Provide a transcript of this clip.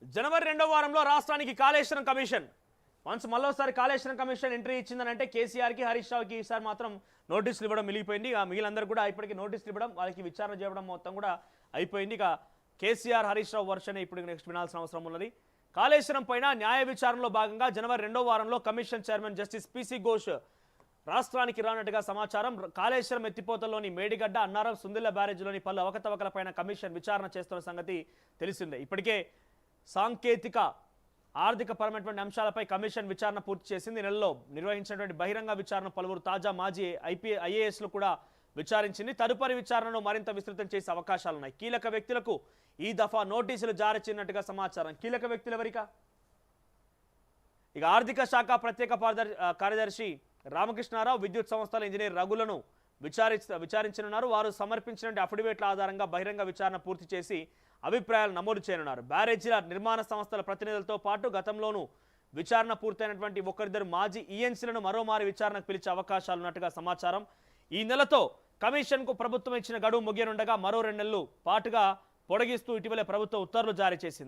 జనవరి 2వ వారంలో రాష్ట్రానికి కాళేశ్వరం కమిషన్ మళ్ళోసారి కాళేశ్వరం కమిషన్ ఎంట్రీ ఇచ్చిందనంటే కేసీఆర్కి హరీష్ రావుకి ఈసారి మాత్రం నోటీసులు ఇవ్వడం మిగిలిపోయింది. మిగిలినందరూ కూడా ఇప్పటికీ నోటీసులు ఇవ్వడం వాళ్ళకి విచారణ చేయడం మొత్తం కూడా అయిపోయింది. ఇక కేసీఆర్ హరీష్ రావు వర్షన్ ఇప్పుడు నెక్స్ట్ వినాల్సిన అవసరం ఉన్నది. కాళేశ్వరం పైన న్యాయ విచారణలో భాగంగా జనవరి 2వ వారంలో commission chairman justice PC Ghosh రాష్ట్రానికి రానట్టుగా సమాచారం. కాళేశ్వరం ఎత్తిపోతలోని మేడిగడ్డ, అన్నారం, సుందిల్ల బ్యారేజ్లోని పలు అవకతవకలపైన కమిషన్ విచారణ చేస్తున్న సంగతి తెలిసిందే. ఇప్పటికే సాంకేతిక ఆర్థిక పరమైనటువంటి అంశాలపై కమిషన్ విచారణ పూర్తి చేసింది. నెలలో నిర్వహించినటువంటి బహిరంగ విచారణ పలువురు తాజా మాజీ ఐఏఎస్లు కూడా విచారించింది. తదుపరి విచారణను మరింత విస్తృతం చేసే అవకాశాలున్నాయి. కీలక వ్యక్తులకు ఈ దఫా నోటీసులు జారీ చేసినట్టుగా సమాచారం. కీలక వ్యక్తులు ఎవరికా? ఇక ఆర్థిక శాఖ ప్రత్యేక కార్యదర్శి రామకృష్ణారావు, విద్యుత్ సంస్థల ఇంజనీర్ రఘులను విచారించనున్నారు. వారు సమర్పించిన అఫిడవిట్ల ఆధారంగా బహిరంగ విచారణ పూర్తి చేసి అభిప్రాయాలు నమోదు చేయనున్నారు. బ్యారేజీల నిర్మాణ సంస్థల ప్రతినిధులతో పాటు గతంలోనూ విచారణ పూర్తయినటువంటి ఒకరిద్దరు మాజీ ఈఎన్సీలను మరోమారి విచారణకు పిలిచే అవకాశాలున్నట్టుగా సమాచారం. ఈ నెలతో కమిషన్కు ప్రభుత్వం ఇచ్చిన గడువు ముగియనుండగా మరో 2 నెలలు పాటుగా పొడిగిస్తూ ఇటీవలే ప్రభుత్వం ఉత్తర్వులు జారీ చేసింది.